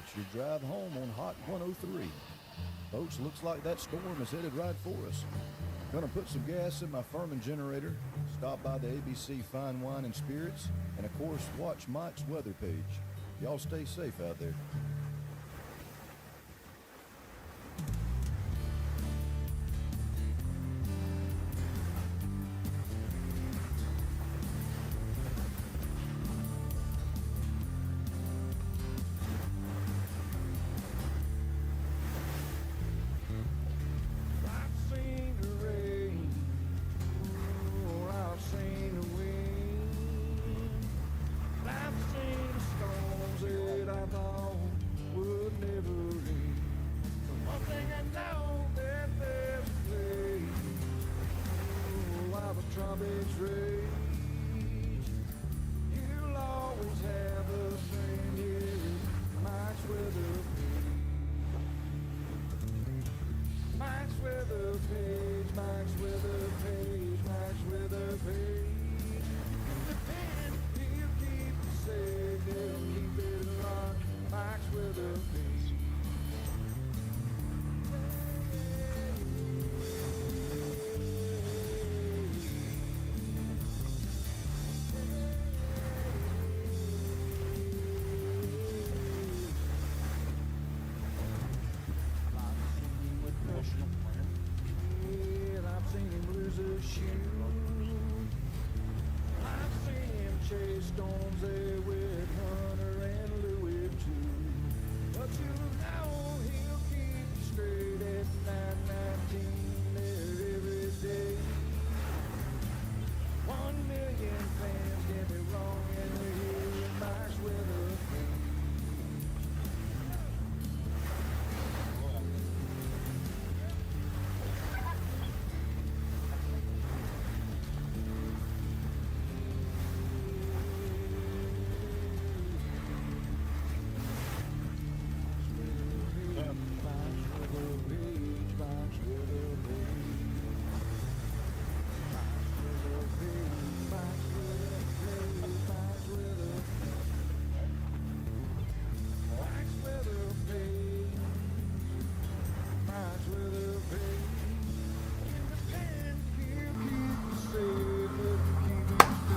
starts your drive home on Hot 103. Folks, looks like that storm is headed right for us. Gonna put some gas in my Furman generator, stop by the ABC Fine Wine and Spirits, and of course, watch Mike's weather page. Y'all stay safe out there.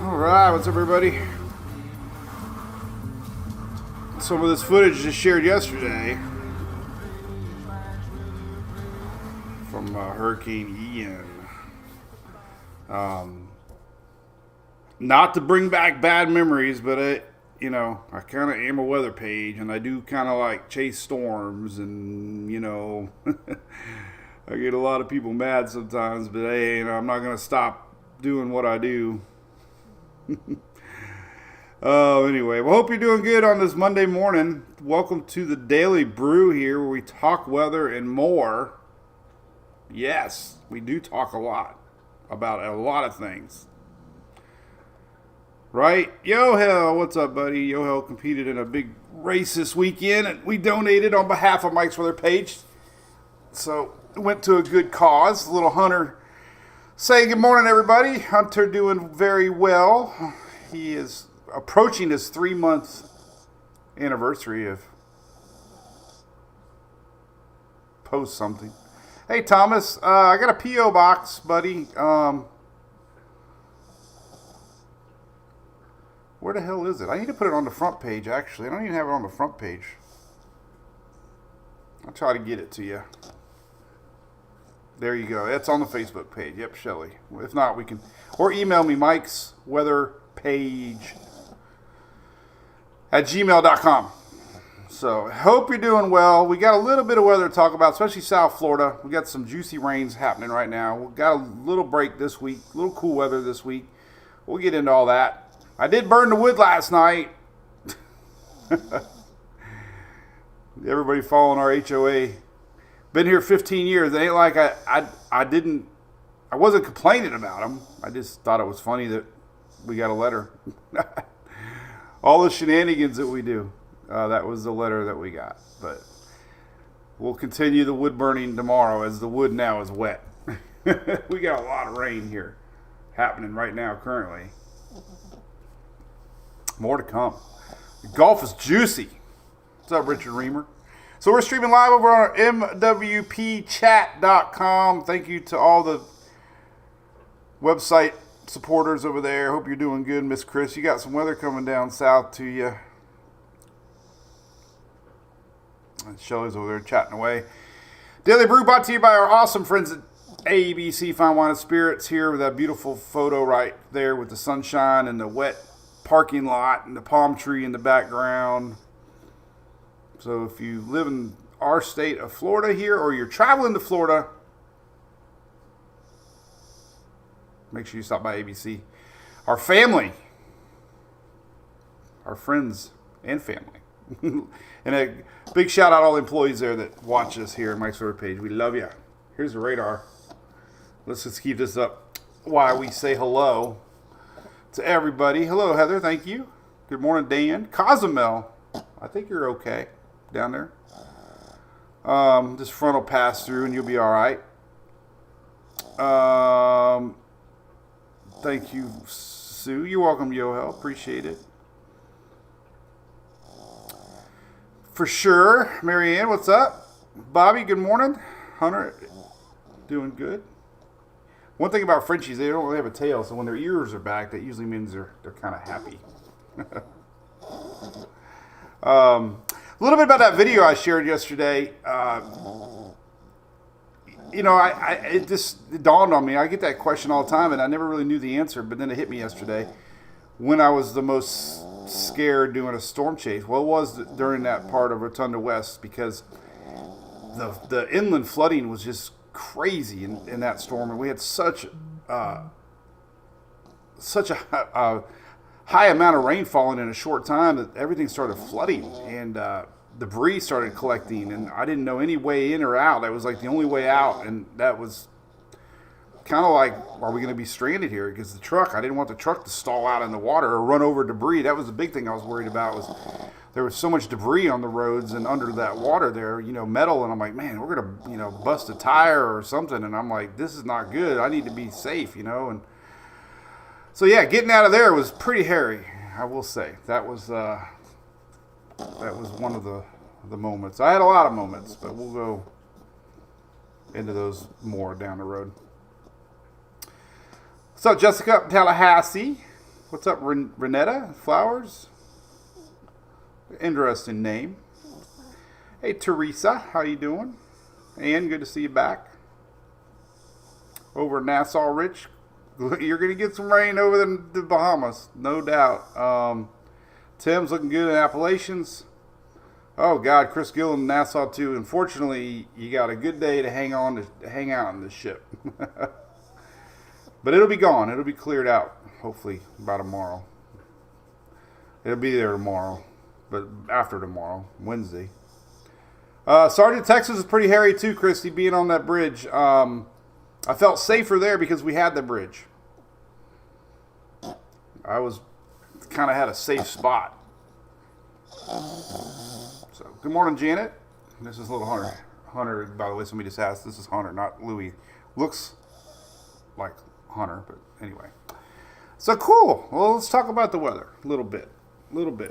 Alright, what's up everybody? Some of this footage just shared yesterday from Hurricane Ian. Not to bring back bad memories, but I kind of am a weather page and I do kind of like chase storms and, I get a lot of people mad sometimes, but hey, I'm not going to stop doing what I do. Anyway, well, hope you're doing good on this Monday morning. Welcome to the Daily Brew here, where we talk weather and more. Yes, we do talk a lot about a lot of things. Right? Yo-Hell, what's up, buddy? Yo-Hell competed in a big race this weekend, and we donated on behalf of Mike's Weather Page. So, it went to a good cause. Little Hunter saying good morning, everybody. Hunter doing very well. He is approaching his 3-month anniversary of post something. Hey, Thomas, I got a P.O. box, buddy. Where the hell is it? I need to put it on the front page, actually. I don't even have it on the front page. I'll try to get it to you. There you go. It's on the Facebook page. Yep, Shelly. If not, we can... Or email me, Mike's Weather Page at gmail.com. So, hope you're doing well. We got a little bit of weather to talk about, especially South Florida. We got some juicy rains happening right now. We got a little break this week. A little cool weather this week. We'll get into all that. I did burn the wood last night. Everybody following our HOA. Been here 15 years. It ain't like I wasn't complaining about them. I just thought it was funny that we got a letter. All the shenanigans that we do. That was the letter that we got. But we'll continue the wood burning tomorrow as the wood now is wet. We got a lot of rain here happening right now currently. More to come. The Gulf is juicy. What's up, Richard Reamer? So we're streaming live over on our mwpchat.com. Thank you to all the website supporters over there. Hope you're doing good, Miss Chris. You got some weather coming down south to you. And Shelly's over there chatting away. Daily Brew brought to you by our awesome friends at ABC Fine Wine and Spirits here with that beautiful photo right there with the sunshine and the wet parking lot and the palm tree in the background. So if you live in our state of Florida here or you're traveling to Florida, make sure you stop by ABC. Our family, our friends and family. And a big shout out to all the employees there that watch us here on Mike's Order page. We love you. Here's the radar. Let's just keep this up while we say hello to everybody. Hello, Heather. Thank you. Good morning, Dan. Cozumel. I think you're okay down there. This front will pass through and you'll be all right. Thank you, Sue. You're welcome, Yohel. Appreciate it. For sure. Marianne, what's up? Bobby, good morning. Hunter, doing good. One thing about Frenchies, they don't really have a tail, so when their ears are back, that usually means they're kind of happy. A little bit about that video I shared yesterday. It just dawned on me. I get that question all the time, and I never really knew the answer, but then it hit me yesterday. When I was the most scared doing a storm chase, well, it was during that part of Rotunda West, because the inland flooding was just crazy in that storm, and we had such a high amount of rain falling in a short time that everything started flooding, and debris started collecting, and I didn't know any way in or out. That was like the only way out, and that was kind of like, are we going to be stranded here? Because I didn't want the truck to stall out in the water or run over debris. That was the big thing I was worried about, was there was so much debris on the roads and under that water there, metal, and I'm like, man, we're going to, bust a tire or something, and I'm like, this is not good. I need to be safe, and so yeah, getting out of there was pretty hairy, I will say. That was one of the moments. I had a lot of moments, but we'll go into those more down the road. What's up, Jessica up in Tallahassee? What's up, Renetta Flowers? Interesting name. Hey, Teresa, how you doing? Ann, good to see you back. Over in Nassau, Rich, you're going to get some rain over the Bahamas, no doubt. Tim's looking good in Appalachians. Oh, God, Chris Gill in Nassau, too. Unfortunately, you got a good day to hang out on this ship. But it'll be gone. It'll be cleared out, hopefully, by tomorrow. It'll be there tomorrow, but after tomorrow, Wednesday. Sergeant, Texas is pretty hairy, too, Christy, being on that bridge. I felt safer there because we had the bridge. I was kind of had a safe spot. So, good morning, Janet. This is little Hunter. Hunter, by the way, somebody just asked. This is Hunter, not Louis. Looks like Hunter, but anyway. So cool. Well, let's talk about the weather a little bit.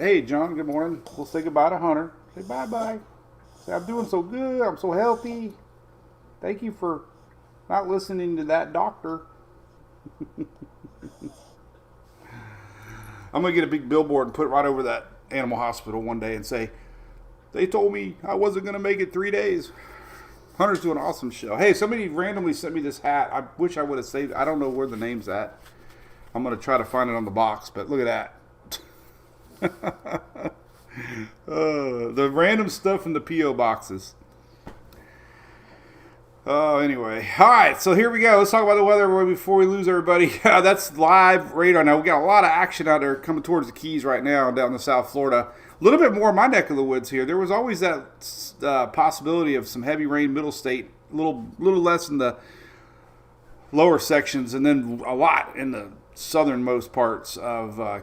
Hey, John, good morning. We'll say goodbye to Hunter. Say bye-bye. Say, I'm doing so good. I'm so healthy. Thank you for not listening to that doctor. I'm going to get a big billboard and put it right over that animal hospital one day and say, they told me I wasn't going to make it 3 days. Hunter's doing an awesome show. Hey, somebody randomly sent me this hat. I wish I would have saved it. I don't know where the name's at. I'm going to try to find it on the box, but look at that. The random stuff in the P.O. boxes. Anyway. All right, so here we go. Let's talk about the weather before we lose everybody. That's live radar. Now, we got a lot of action out there coming towards the Keys right now down in South Florida. A little bit more in my neck of the woods here. There was always that possibility of some heavy rain, middle state, a little less in the lower sections, and then a lot in the southernmost parts of the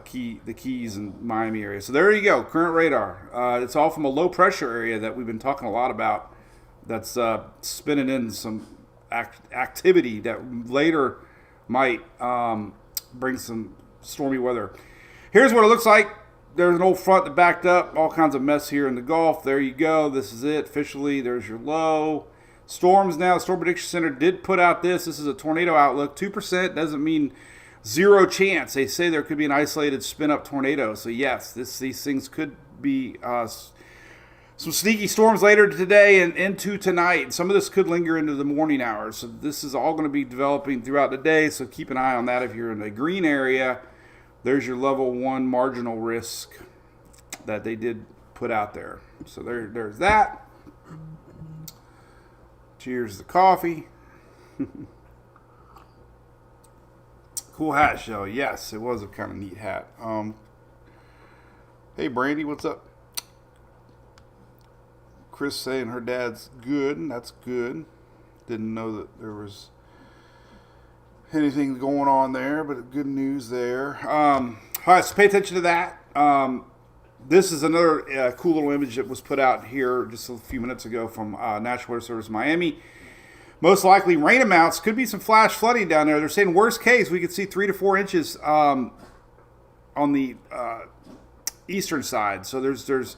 Keys and Miami area. So there you go, current radar. It's all from a low pressure area that we've been talking a lot about. That's spinning in some activity that later might bring some stormy weather. Here's what it looks like there's an old front that backed up. All kinds of mess here in the Gulf. There you go. This is it officially. There's your low. Storms now. The Storm Prediction Center did put out this. This is a tornado outlook. 2% doesn't mean zero chance. They say there could be an isolated spin-up tornado. So, yes, these things could be some sneaky storms later today and into tonight. Some of this could linger into the morning hours. So this is all going to be developing throughout the day. So keep an eye on that if you're in the green area. There's your level 1 marginal risk that they did put out there. So there's that. Cheers to coffee. Cool hat, Shelly. Yes, it was a kind of neat hat. Hey, Brandy, what's up? Chris saying her dad's good, and that's good. Didn't know that there was anything going on there, but good news there. All right, so pay attention to that. This is another cool little image that was put out here just a few minutes ago from National Weather Service Miami. Most likely rain amounts. Could be some flash flooding down there. They're saying worst case we could see 3 to 4 inches on the eastern side. So there's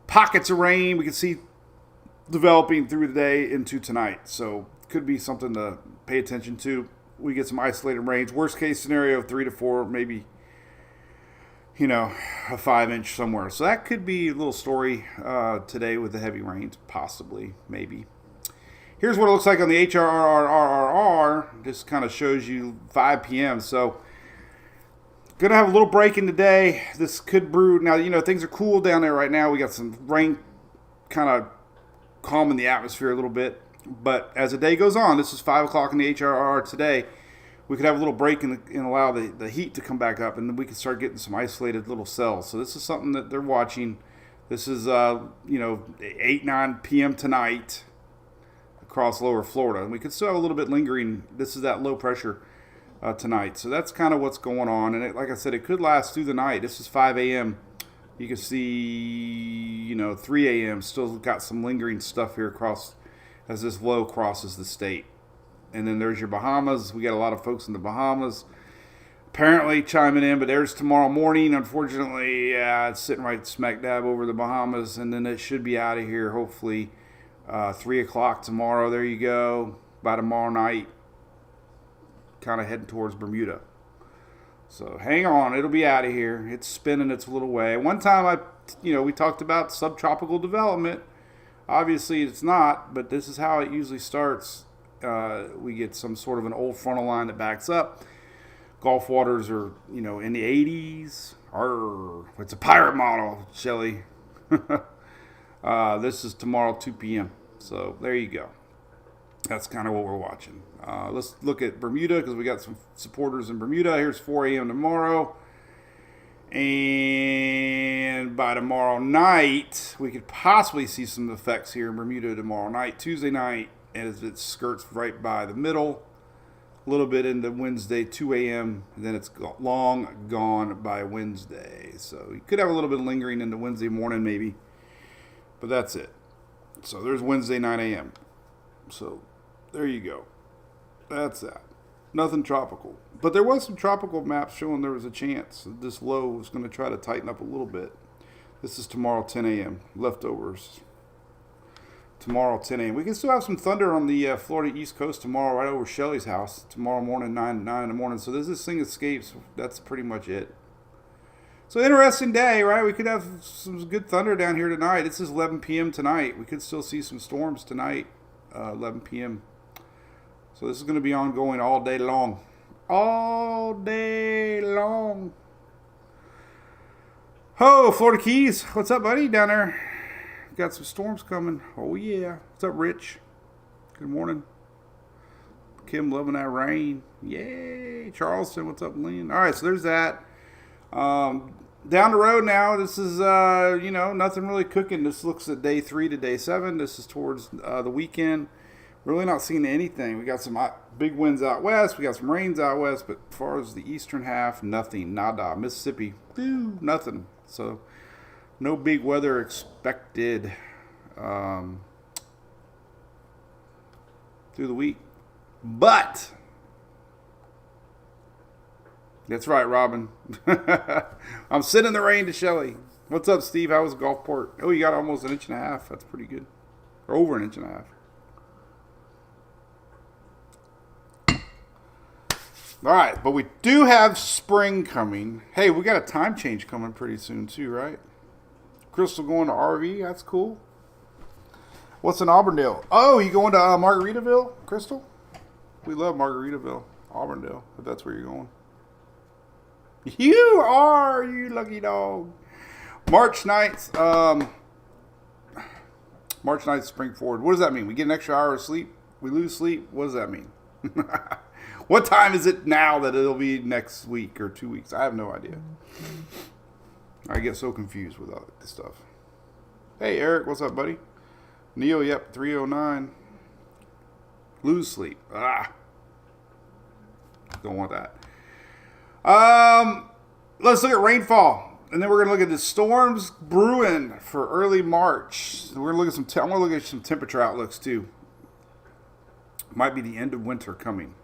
pockets of rain we can see developing through the day into tonight. So could be something to pay attention to. We get some isolated rains. Worst case scenario, 3 to 4, maybe, a 5-inch somewhere. So that could be a little story today with the heavy rains, possibly, maybe. Here's what it looks like on the HRRRRR. Just kind of shows you 5 p.m. So going to have a little break in the day. This could brew. Now, things are cool down there right now. We got some rain kind of calming the atmosphere a little bit. But as the day goes on, this is 5 o'clock in the HRR today, we could have a little break and allow the heat to come back up, and then we can start getting some isolated little cells. So this is something that they're watching. This is, 8, 9 p.m. tonight across lower Florida. And we could still have a little bit lingering. This is that low pressure tonight. So that's kind of what's going on. And like I said, it could last through the night. This is 5 a.m. You can see, 3 a.m. still got some lingering stuff here across as this low crosses the state. And then there's your Bahamas. We got a lot of folks in the Bahamas apparently chiming in, but there's tomorrow morning. Unfortunately, it's sitting right smack dab over the Bahamas, and then it should be out of here hopefully 3 o'clock tomorrow. There you go. By tomorrow night, kind of heading towards Bermuda. So hang on, it'll be out of here. It's spinning its little way. One time we talked about subtropical development. Obviously it's not, but this is how it usually starts. We get some sort of an old frontal line that backs up. Gulf waters are, in the 80s. It's a pirate model, Shelly. This is tomorrow, 2 p.m. So there you go. That's kind of what we're watching. Let's look at Bermuda because we got some supporters in Bermuda. Here's 4 a.m. tomorrow. And by tomorrow night, we could possibly see some effects here in Bermuda tomorrow night. Tuesday night, as it skirts right by the middle. A little bit into Wednesday, 2 a.m. And then it's long gone by Wednesday. So you could have a little bit lingering into Wednesday morning maybe. But that's it. So there's Wednesday, 9 a.m. So there you go. That's that. Nothing tropical. But there was some tropical maps showing there was a chance that this low was going to try to tighten up a little bit. This is tomorrow, 10 a.m. Leftovers. Tomorrow, 10 a.m. We can still have some thunder on the Florida East Coast tomorrow, right over Shelly's house. Tomorrow morning, 9 in the morning. So this thing escapes. That's pretty much it. So interesting day, right? We could have some good thunder down here tonight. This is 11 p.m. tonight. We could still see some storms tonight, 11 p.m. So this is going to be ongoing all day long. All day long. Oh, Florida Keys. What's up, buddy, down there? Got some storms coming. Oh, yeah. What's up, Rich? Good morning. Kim loving that rain. Yay. Charleston, what's up, Lynn? All right, so there's that. Down the road now, this is, nothing really cooking. This looks at day 3 to day 7. This is towards the weekend. Really not seeing anything. We got some big winds out west. We got some rains out west. But as far as the eastern half, nothing. Nada. Mississippi, nothing. So no big weather expected through the week. But That's right, Robin. I'm sitting in the rain to Shelly. What's up, Steve? How was Gulfport? Oh, you got almost an inch and a half. That's pretty good. Or over an inch and a half. All right, but we do have spring coming. Hey, we got a time change coming pretty soon too, right? Crystal going to RV. That's cool. What's in Auburndale? Oh, you going to Margaritaville, Crystal? We love Margaritaville, Auburndale, if that's where you're going. You are, you lucky dog. March 9th, spring forward. What does that mean? We get an extra hour of sleep? We lose sleep? What does that mean? What time is it now that it'll be next week or 2 weeks? I have no idea. I get so confused with all this stuff. Hey, Eric, what's up, buddy? Neo, yep, 309. Lose sleep. Don't want that. Let's look at rainfall. And then we're going to look at the storms brewing for early March. We're going to look at I'm going to look at some temperature outlooks, too. Might be the end of winter coming.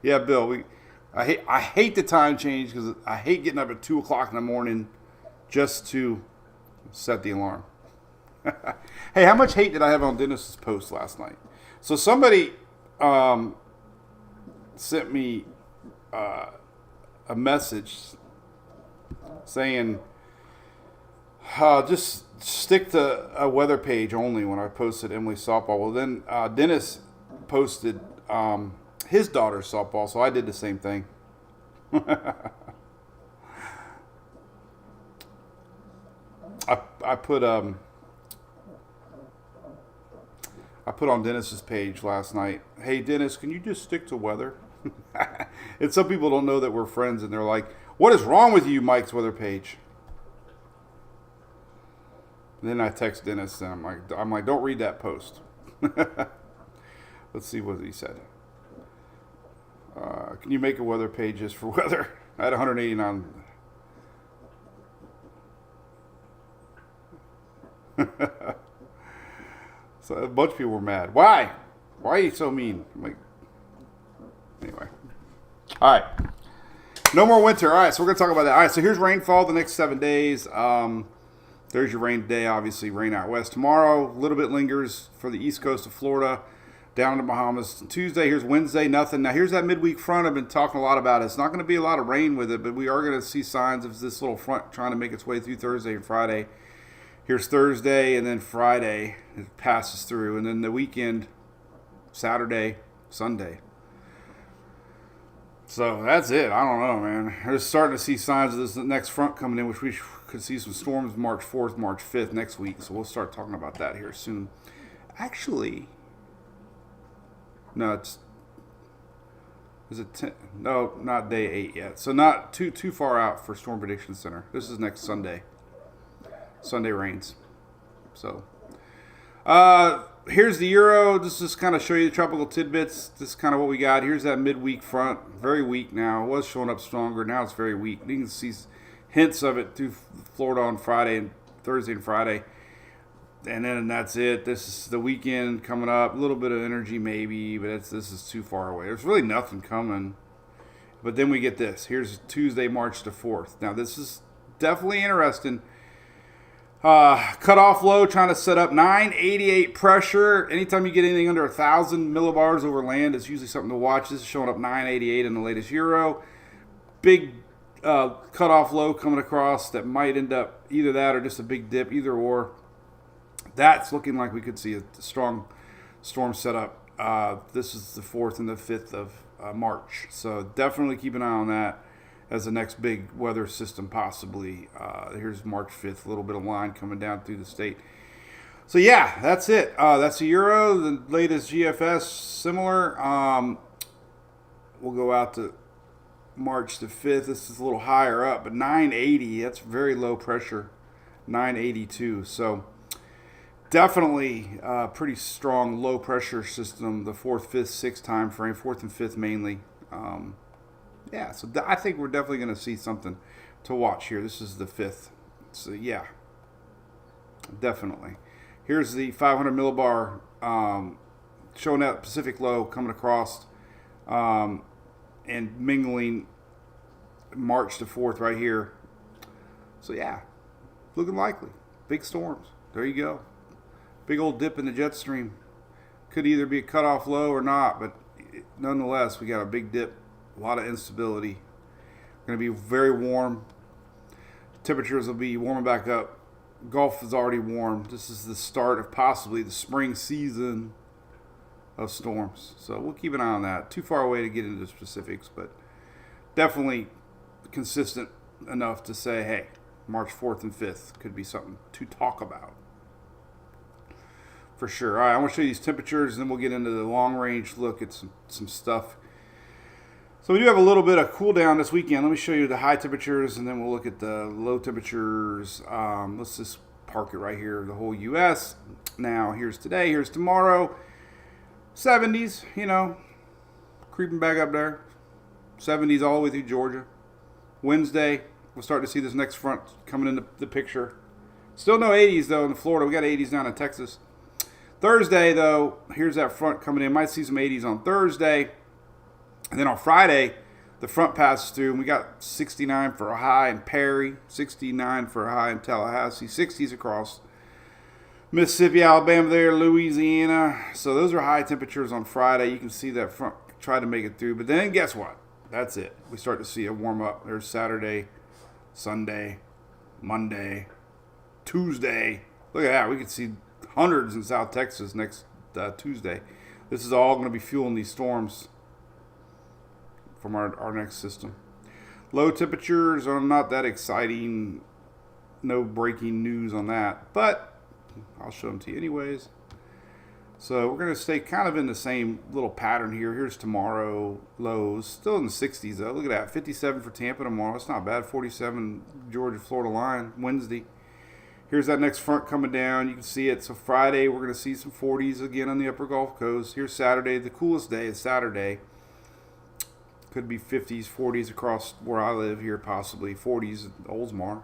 Yeah, Bill. I hate the time change because I hate getting up at 2 o'clock in the morning just to set the alarm. Hey, how much hate did I have on Dennis's post last night? So somebody sent me a message saying, just stick to a weather page only when I posted Emily's softball. Well, then Dennis posted his daughter's softball, so I did the same thing. I put on Dennis's page last night, hey Dennis, can you just stick to weather? And some people don't know that we're friends, and they're like, what is wrong with you, Mike's weather page? And then I text Dennis, and I'm like, don't read that post. Let's see what he said. Can you make a weather page just for weather? I had 189. So a bunch of people were mad. Why? Why are you so mean? I'm like, anyway. All right. No more winter. All right, so we're going to talk about that. All right, so here's rainfall the next 7 days. There's your rain today, obviously. Rain out west tomorrow. A little bit lingers for the east coast of Florida, down to Bahamas. Tuesday, here's Wednesday, nothing. Now, here's that midweek front I've been talking a lot about. It's not going to be a lot of rain with it, but we are going to see signs of this little front trying to make its way through Thursday and Friday. Here's Thursday, and then Friday, it passes through. And then the weekend, Saturday, Sunday. So that's it. I don't know, man. We're just starting to see signs of this next front coming in, which we could see some storms March 4th, March 5th next week. So we'll start talking about that here soon. Actually, no, is it 10? No, not day 8 yet. So not too far out for Storm Prediction Center. This is next Sunday. Sunday rains. So, here's the Euro. Just to kind of show you the tropical tidbits. This is kind of what we got. Here's that midweek front. Very weak now. It was showing up stronger. Now it's very weak. You can see hints of it through Florida on Friday and Thursday and Friday. And then that's it. This is the weekend coming up. A little bit of energy maybe, but this is too far away. There's really nothing coming. But then we get this. Here's Tuesday, March the 4th. Now this is definitely interesting. Cutoff low, trying to set up 988 pressure. Anytime you get anything under 1,000 millibars over land, it's usually something to watch. This is showing up 988 in the latest Euro. Big cutoff low coming across that might end up either that or just a big dip, either or. That's looking like we could see a strong storm setup. This is the 4th and the 5th of March. So definitely keep an eye on that as the next big weather system possibly. Here's March 5th, a little bit of line coming down through the state. So yeah, that's it. That's the Euro. The latest GFS, similar. We'll go out to March the 5th. This is a little higher up, but 980, that's very low pressure. 982. So definitely pretty strong low pressure system, the 4th, 5th, 6th time frame, 4th and 5th mainly. Yeah, so I think we're definitely going to see something to watch here. This is the 5th. So, yeah, definitely. Here's the 500 millibar showing that Pacific low coming across. And and mingling March the 4th right here. So yeah, looking likely. Big storms. There you go. Big old dip in the jet stream. Could either be a cutoff low or not, but nonetheless, we got a big dip. A lot of instability. Going to be very warm. Temperatures will be warming back up. Gulf is already warm. This is the start of possibly the spring season of storms. So we'll keep an eye on that. Too far away to get into the specifics, but definitely consistent enough to say, hey, March 4th and 5th could be something to talk about. For sure. All right, I want to show you these temperatures, and then we'll get into the long-range look at some stuff. So we do have a little bit of cool down this weekend. Let me show you the high temperatures, and then we'll look at the low temperatures. Let's just park it right here, the whole U.S. Now, here's today, here's tomorrow. 70s, creeping back up there. 70s all the way through Georgia. Wednesday, we'll start to see this next front coming into the picture. Still no 80s, though, in Florida. We got 80s down in Texas. Thursday, though, here's that front coming in. Might see some 80s on Thursday. And then on Friday, the front passes through, and we got 69 for a high in Perry, 69 for a high in Tallahassee, 60s across Mississippi, Alabama there, Louisiana. So those are high temperatures on Friday. You can see that front try to make it through. But then guess what? That's it. We start to see a warm up. There's Saturday, Sunday, Monday, Tuesday. Look at that. We could see hundreds in South Texas next Tuesday. This is all going to be fueling these storms from our next system. Low temperatures are not that exciting. No breaking news on that, but I'll show them to you anyways. So we're going to stay kind of in the same little pattern here. Here's tomorrow lows. Still in the 60s though. Look at that. 57 for Tampa tomorrow. It's not bad. 47 Georgia-Florida line Wednesday. Here's that next front coming down. You can see it. So Friday we're going to see some 40s again on the upper Gulf Coast. Here's Saturday. The coolest day is Saturday. Could be 50s, 40s across where I live here, possibly 40s in Oldsmar.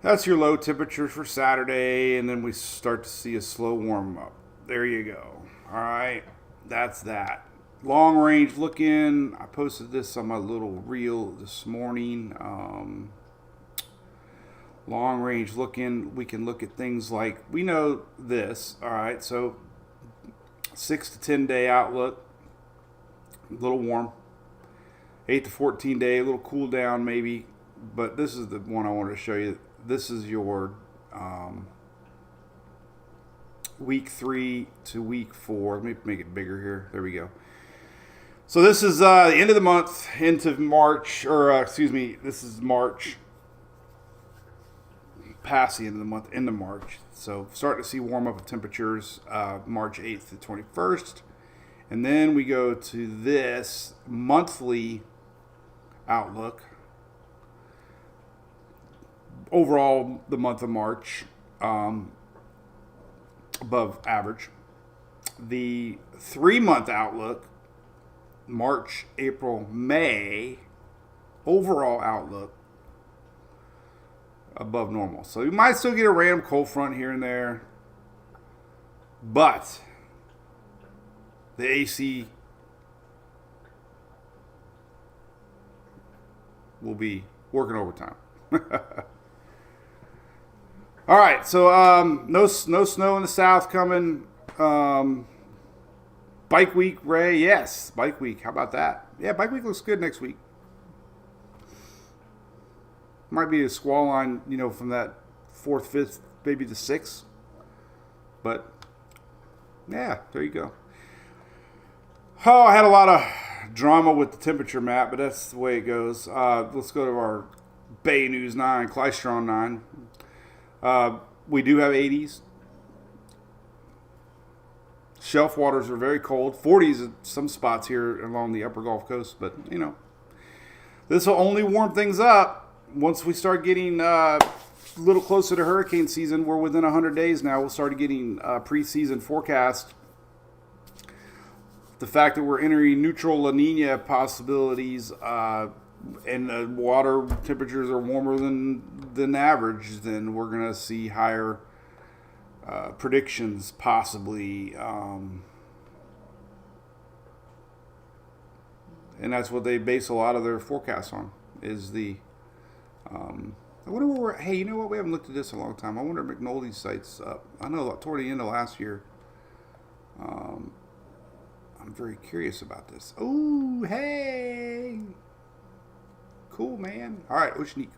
That's your low temperatures for Saturday, and then we start to see a slow warm up. There you go. All right, that's that. Long range looking. I posted this on my little reel this morning. Long range looking. We can look at things like, we know this. All right, so 6 to 10 day outlook. A little warm. 8 to 14 day, a little cool down maybe. But this is the one I wanted to show you. This is your week 3 to week 4. Let me make it bigger here. There we go. So this is the end of the month into March, this is March. Past the end of the month, into March. So starting to see warm up of temperatures March 8th to 21st. And then we go to this monthly outlook. Overall, the month of March, above average. The 3-month outlook, March, April, May, overall outlook, above normal. So you might still get a random cold front here and there. But the AC will be working overtime. All right, so no snow in the south coming. Bike week, Ray. Yes, bike week. How about that? Yeah, bike week looks good next week. Might be a squall line, from that 4th, 5th, maybe the 6th. But yeah, there you go. Oh, I had a lot of drama with the temperature map, but that's the way it goes. Let's go to our Bay News 9, Klystron 9. We do have 80s. Shelf waters are very cold. 40s in some spots here along the upper Gulf Coast, but, this will only warm things up once we start getting a little closer to hurricane season. We're within 100 days now. We'll start getting preseason forecast. The fact that we're entering neutral La Nina possibilities and the water temperatures are warmer than average, then we're going to see higher predictions possibly. and that's what they base a lot of their forecasts on. Is the I wonder where we're. Hey, you know what? We haven't looked at this in a long time. I wonder if McNulty's site's up. I know toward the end of last year. I'm very curious about this. Oh, hey, cool, man. All right, Oceanique,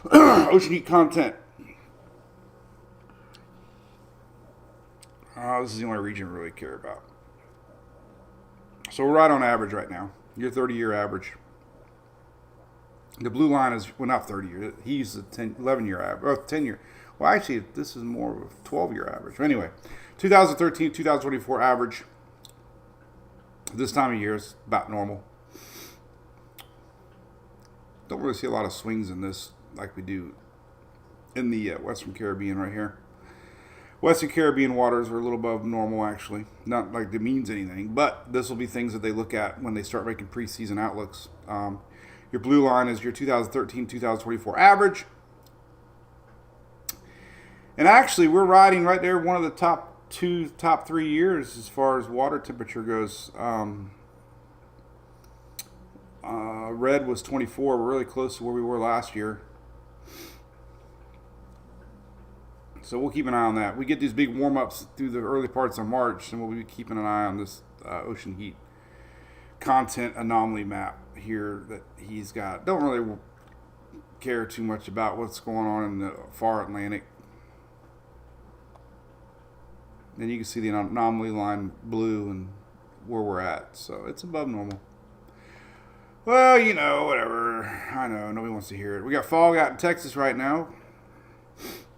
Oceanique content. This is the only region we really care about. So we're right on average right now. Your 30-year average. The blue line is, well, not 30 years. He used the 11-year average, or 10-year. Well, actually, this is more of a 12-year average. Anyway, 2013, 2024 average. This time of year is about normal. Don't really see a lot of swings in this like we do in the Western Caribbean right here. Western Caribbean waters are a little above normal, actually. Not like it means anything, but this will be things that they look at when they start making preseason outlooks. Your blue line is your 2013-2024 average. And actually, we're riding right there one of the top 3 years as far as water temperature goes. Red was 24. We're really close to where we were last year. So we'll keep an eye on that. We get these big warm-ups through the early parts of March, and we'll be keeping an eye on this ocean heat content anomaly map here that he's got. Don't really care too much about what's going on in the far Atlantic. And you can see the anomaly line blue and where we're at. So it's above normal. Well, you know, whatever. I know, nobody wants to hear it. We got fog out in Texas right now.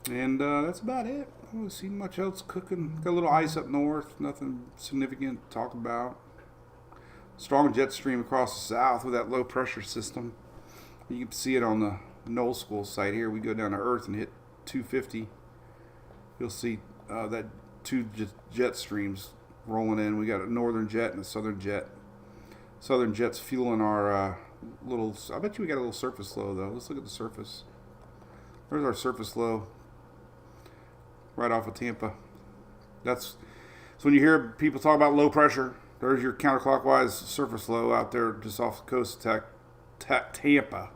And that's about it. I don't see much else cooking. Got a little ice up north. Nothing significant to talk about. Strong jet stream across the south with that low pressure system. You can see it on the Knoll School site here. We go down to Earth and hit 250. You'll see that two jet streams rolling in. We got a northern jet and a southern jet. Southern jet's fueling our little. I bet you we got a little surface low though. Let's look at the surface. There's our surface low. Right off of Tampa. So when you hear people talk about low pressure, there's your counterclockwise surface low out there just off the coast of Tampa.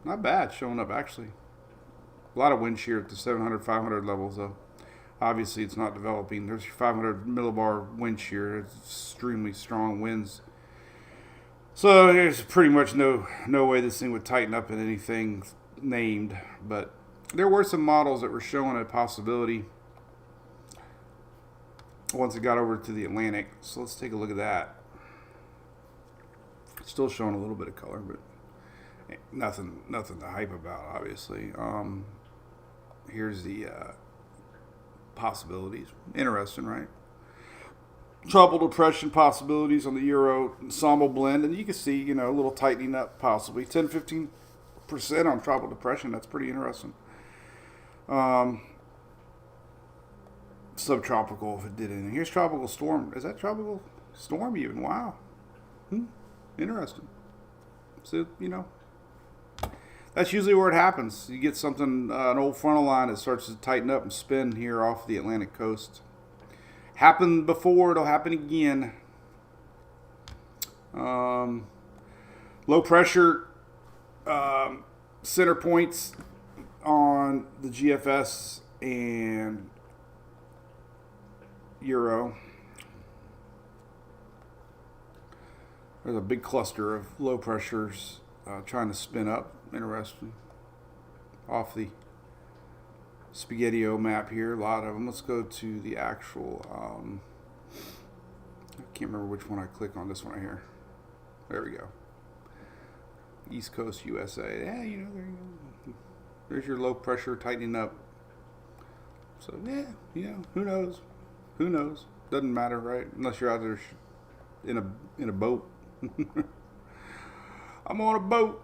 Not bad showing up, actually. A lot of wind shear at the 700, 500 levels, though. Obviously, it's not developing. There's your 500 millibar wind shear. It's extremely strong winds. So there's pretty much no way this thing would tighten up in anything named, but there were some models that were showing a possibility once it got over to the Atlantic. So let's take a look at that. Still showing a little bit of color, but nothing to hype about, obviously. Here's the possibilities. Interesting, right? Tropical depression possibilities on the Euro ensemble blend, and you can see, a little tightening up possibly 10-15% on tropical depression. That's pretty interesting. Subtropical if it did anything. Here's tropical storm. Is that tropical storm even? Wow. Interesting. So, that's usually where it happens. You get something, an old frontal line that starts to tighten up and spin here off the Atlantic coast. Happened before, it'll happen again. Low pressure center points on the GFS and Euro. There's a big cluster of low pressures trying to spin up. Interesting. Off the Spaghetti-O map here, a lot of them. Let's go to the actual, I can't remember which one I click on. This one right here. There we go. East Coast USA. Yeah, there you go. There's your low pressure tightening up. So, yeah, who knows? Who knows? Doesn't matter, right? Unless you're out there in a boat. I'm on a boat.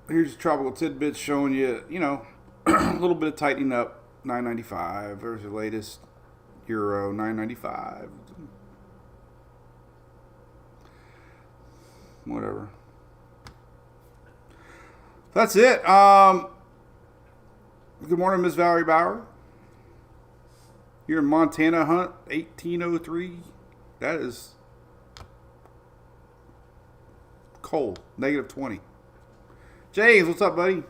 Here's tropical tidbits showing you, a little bit of tightening up. 995. There's the latest Euro 995. Whatever. That's it. Good morning, Miss Valerie Bauer. You're in Montana Hunt, 1803. That is cold. -20. James, what's up, buddy?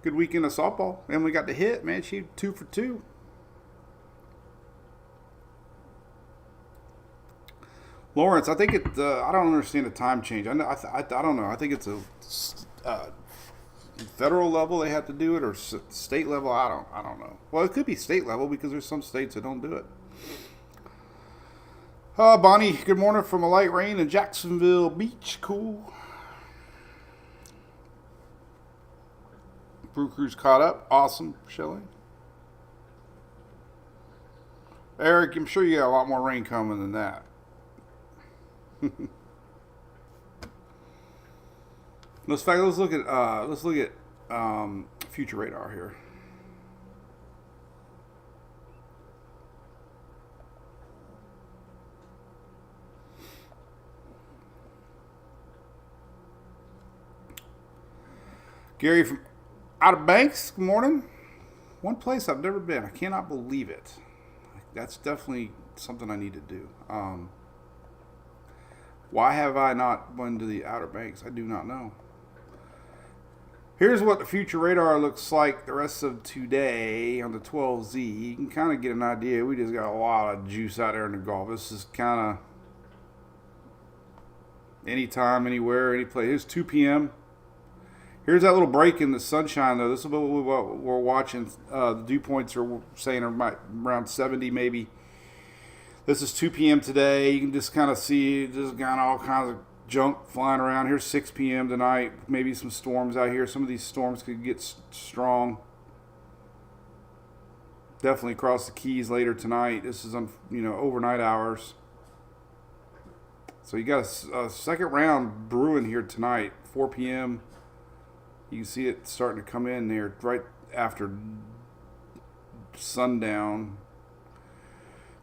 Good weekend of softball. And we got the hit, man. She 2 for 2. Lawrence, I think it. I don't understand the time change. I don't know. I think it's a federal level they have to do it, or state level. I don't know. Well, it could be state level because there's some states that don't do it. Bonnie, good morning from a light rain in Jacksonville Beach. Cool. Brew Crew's caught up. Awesome, Shelly. Eric, I'm sure you got a lot more rain coming than that. Let's look at future radar here. Gary from Outer Banks, good morning. One place I've never been. I cannot believe it. That's definitely something I need to do. Why have I not been to the Outer Banks? I do not know. Here's what the future radar looks like the rest of today on the 12Z. You can kind of get an idea. We just got a lot of juice out there in the Gulf. This is kind of anytime, anywhere, any place. It's 2 p.m. Here's that little break in the sunshine, though. This is what we're watching. The dew points are saying are around 70, maybe. This is 2 p.m. today. You can just kind of see just kind of all kinds of junk flying around. Here's 6 p.m. tonight. Maybe some storms out here. Some of these storms could get strong. Definitely across the Keys later tonight. This is on overnight hours. So you got a second round brewing here tonight, 4 p.m. You can see it starting to come in there right after sundown.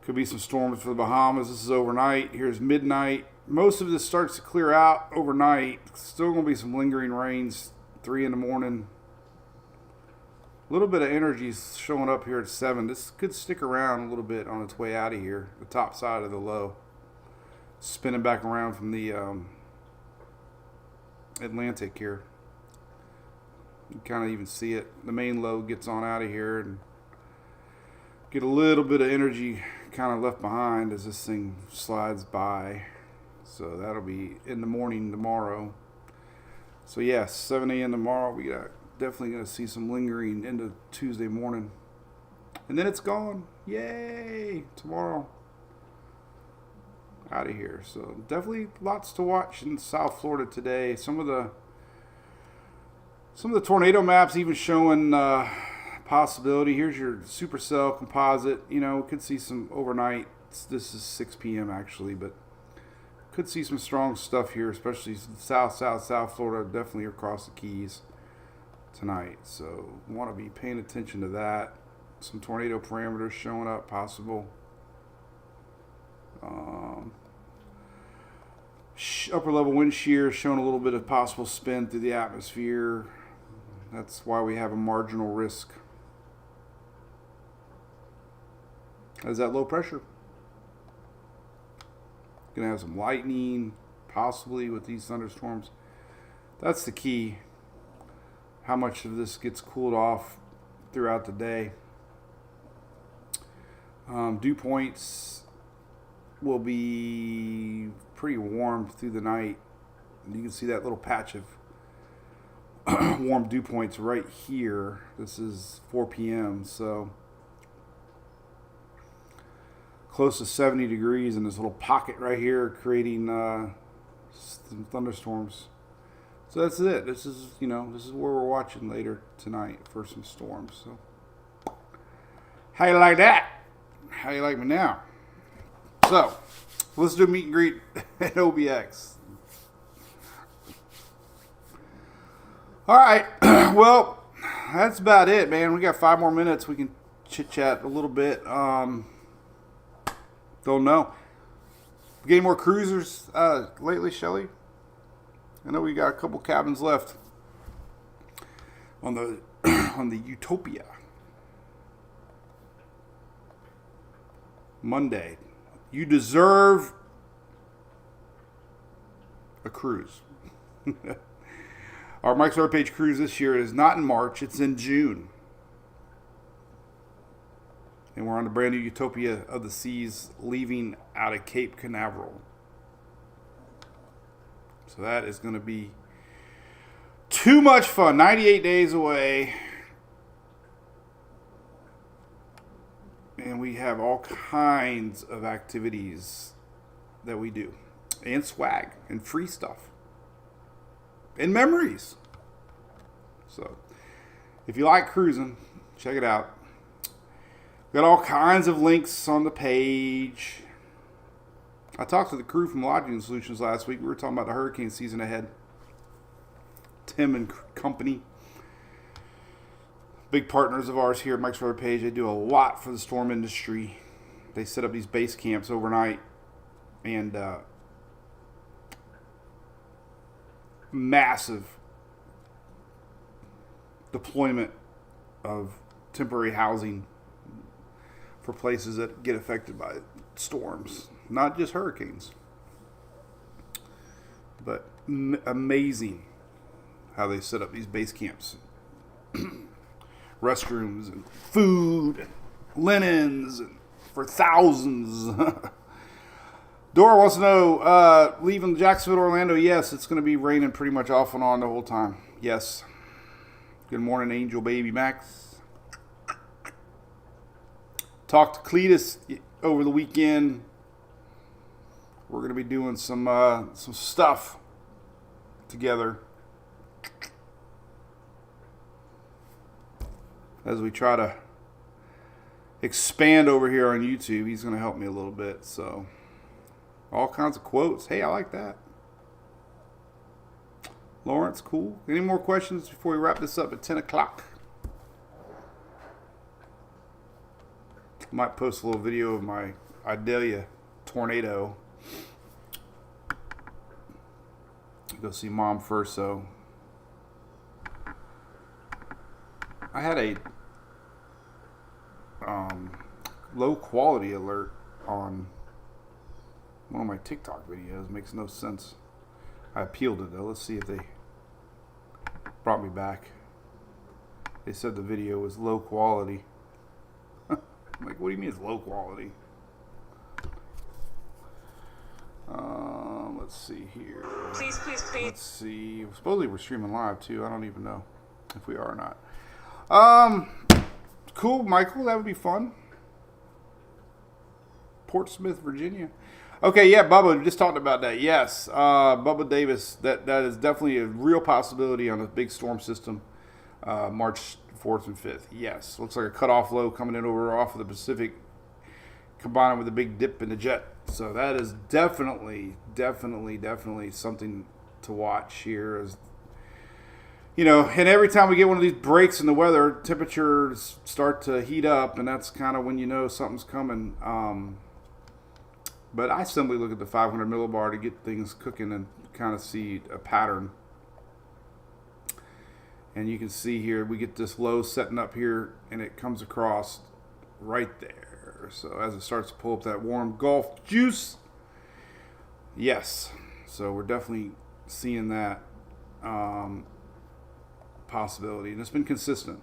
Could be some storms for the Bahamas. This is overnight. Here's midnight. Most of this starts to clear out overnight. Still going to be some lingering rains 3 in the morning. A little bit of energy showing up here at 7. This could stick around a little bit on its way out of here. The top side of the low. Spinning back around from the Atlantic here. You can kind of even see it. The main low gets on out of here and get a little bit of energy kind of left behind as this thing slides by. So that'll be in the morning tomorrow. So yes, 7 a.m. tomorrow. We got definitely going to see some lingering into Tuesday morning. And then it's gone. Yay! Tomorrow. Out of here. So definitely lots to watch in South Florida today. Some of the tornado maps even showing possibility. Here's your supercell composite. Could see some overnight. This is 6 p.m. actually, but could see some strong stuff here, especially South Florida, definitely across the Keys tonight. So want to be paying attention to that. Some tornado parameters showing up, possible. Upper level wind shear showing a little bit of possible spin through the atmosphere. That's why we have a marginal risk. As that low pressure. Gonna have some lightning, possibly with these thunderstorms. That's the key. How much of this gets cooled off throughout the day. Dew points will be pretty warm through the night. You can see that little patch of warm dew points right here. This is 4 p.m. So close to 70 degrees in this little pocket right here, creating some thunderstorms. So that's it. This is where we're watching later tonight for some storms. So how you like that? How you like me now? So let's do a meet and greet at OBX. All right. Well, that's about it, man. We got 5 more minutes. We can chit chat a little bit. Don't know. Getting more cruisers lately, Shelly? I know we got a couple cabins left on the on the Utopia. Monday, You deserve a cruise. Our Mike's Web Page cruise this year is not in March, it's in June. And we're on the brand new Utopia of the Seas, leaving out of Cape Canaveral. So that is going to be too much fun. 98 days away. And we have all kinds of activities that we do. And swag. And free stuff. And memories. So, if you like cruising, check it out. Got all kinds of links on the page. I talked to the crew from Lodging Solutions last week. We were talking about the hurricane season ahead. Tim and company. Big partners of ours here at Mike's Web Page. They do a lot for the storm industry. They set up these base camps overnight. And massive deployment of temporary housing for places that get affected by storms, not just hurricanes. But amazing how they set up these base camps. Restrooms and food and linens and for thousands. Dora wants to know, leaving Jacksonville, Orlando, yes, it's going to be raining pretty much off and on the whole time. Yes. Good morning, Angel Baby Max. Talked to Cletus over the weekend. We're going to be doing some stuff together as we try to expand over here on YouTube. He's going to help me a little bit. So, all kinds of quotes. Hey, I like that. Lawrence, cool. Any more questions before we wrap this up at 10 o'clock? Might post a little video of my Idalia tornado. Go see Mom first, so I had a low quality alert on one of my TikTok videos. Makes no sense. I appealed it though. Let's see if they brought me back. They said the video was low quality. I'm like, what do you mean it's low quality? Let's see here. Please. Let's see. Supposedly we're streaming live too. I don't even know if we are or not. Cool, Michael. That would be fun. Portsmouth, Virginia. Okay, yeah, Bubba, we just talked about that. Yes, Bubba Davis, that is definitely a real possibility on a big storm system, March 4th and 5th. Yes, looks like a cutoff low coming in over off of the Pacific, combining with a big dip in the jet. So that is definitely something to watch here. As you know, and every time we get one of these breaks in the weather, temperatures start to heat up, and that's kind of when you know something's coming. But I simply look at the 500 millibar to get things cooking and kind of see a pattern. And you can see here, we get this low setting up here, and it comes across right there. So as it starts to pull up that warm Gulf juice, yes. So we're definitely seeing that possibility. And it's been consistent.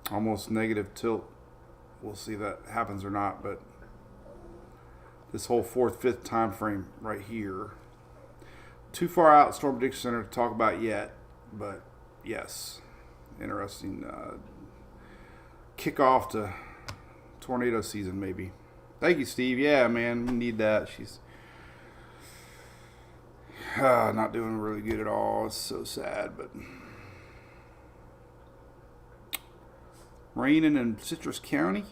Almost negative tilt. We'll see if that happens or not, but this whole 4th, 5th time frame right here. Too far out, Storm Prediction Center to talk about yet, but yes, interesting kickoff to tornado season maybe. Thank you, Steve. Yeah, man, we need that. She's not doing really good at all. It's so sad, but raining in Citrus County.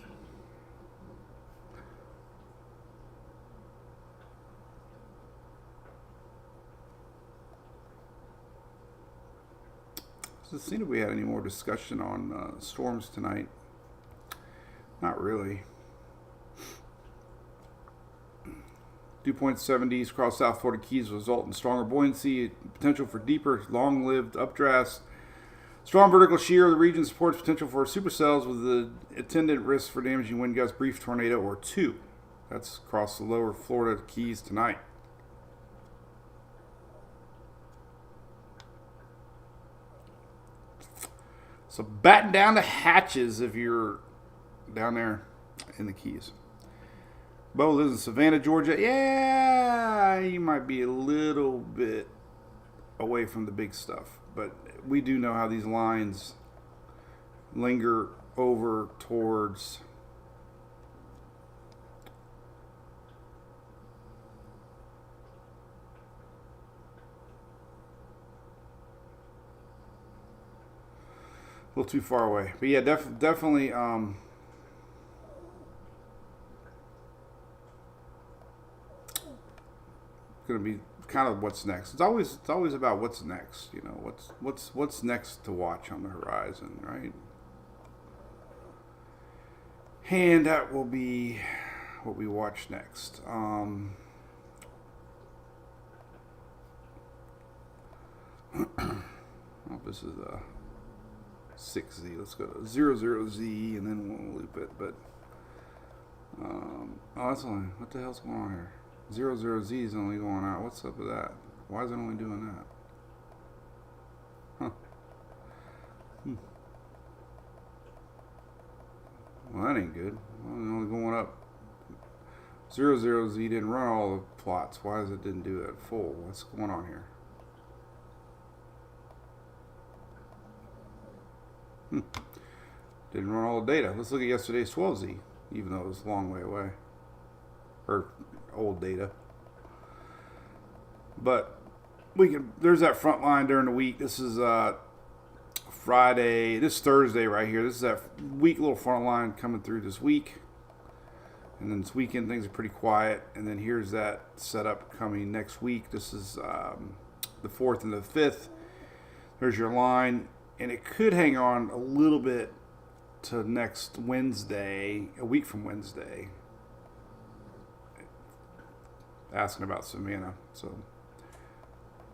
Doesn't seem that we had any more discussion on storms tonight. Not really. Dew point 70s across South Florida Keys result in stronger buoyancy, potential for deeper, long-lived updrafts. Strong vertical shear of the region supports potential for supercells with the attendant risk for damaging wind gusts, brief tornado, or 2. That's across the lower Florida Keys tonight. So batten down the hatches if you're down there in the Keys. Bo lives in Savannah, Georgia. Yeah, you might be a little bit away from the big stuff, but we do know how these lines linger over towards a little too far away. But yeah, definitely going to be kind of what's next. It's always about what's next. You know, what's next to watch on the horizon, right? And that will be what we watch next. Oh, this is a 6Z. Let's go to 00Z and then we'll loop it. But oh, that's only, what the hell's going on here? 00Z is only going out. What's up with that? Why is it only doing that? Huh. Well, that ain't good. Well, it's only going up. 00Z didn't run all the plots. Why is it didn't do that full? What's going on here? Didn't run all the data. Let's look at yesterday's 12Z, even though it was a long way away. Or old data. But we can, there's that front line during the week. This is Friday, this is Thursday right here. This is that weak little front line coming through this week. And then this weekend things are pretty quiet. And then here's that setup coming next week. This is the 4th and the 5th. There's your line. And it could hang on a little bit to next Wednesday, a week from Wednesday. Asking about Savannah. So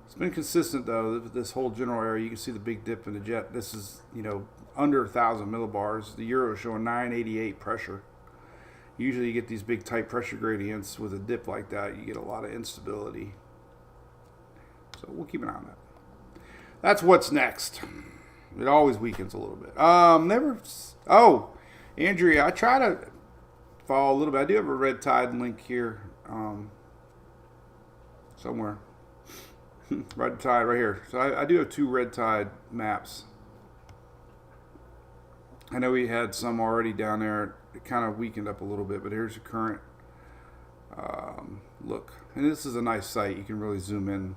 it's been consistent though, this whole general area. You can see the big dip in the jet. This is, under 1,000 millibars. The Euro is showing 988 pressure. Usually you get these big tight pressure gradients with a dip like that. You get a lot of instability. So we'll keep an eye on that. That's what's next. It always weakens a little bit. Andrea, I try to follow a little bit. I do have a red tide link here. Somewhere. Red tide right here. So I do have 2 red tide maps. I know we had some already down there. It kind of weakened up a little bit, but here's the current look. And this is a nice site. You can really zoom in.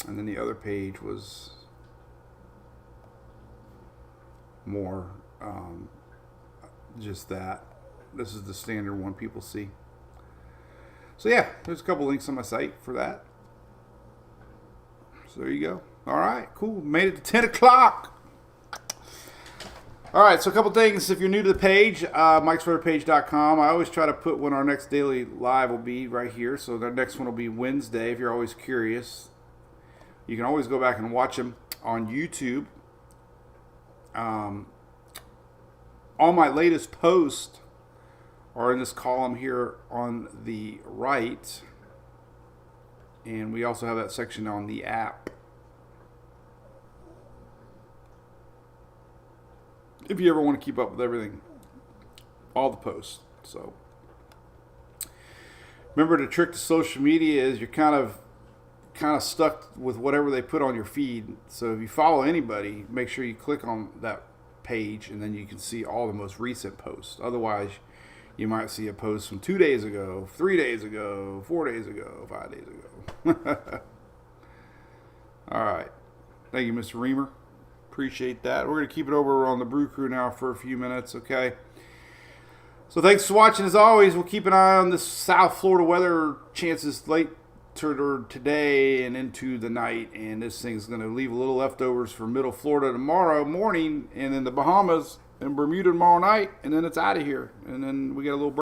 And then the other page was more just that. This is the standard one people see. So yeah, there's a couple links on my site for that. So there you go. All right, cool. Made it to 10 o'clock. All right, so a couple things. If you're new to the page, mikesweatherpage.com. I always try to put when our next daily live will be right here. So the next one will be Wednesday if you're always curious. You can always go back and watch them on YouTube. All my latest posts are in this column here on the right. And we also have that section on the app. If you ever want to keep up with everything, all the posts. So remember, the trick to social media is you're kind of stuck with whatever they put on your feed. So if you follow anybody, make sure you click on that page and then you can see all the most recent posts. Otherwise, you might see a post from 2 days ago, 3 days ago, 4 days ago, 5 days ago. All right. Thank you, Mr. Reamer. Appreciate that. We're going to keep it over on the Brew Crew now for a few minutes, okay? So thanks for watching. As always, we'll keep an eye on this South Florida weather chances later today and into the night. And this thing's going to leave a little leftovers for Middle Florida tomorrow morning, and then the Bahamas and Bermuda tomorrow night, and then it's out of here. And then we got a little break.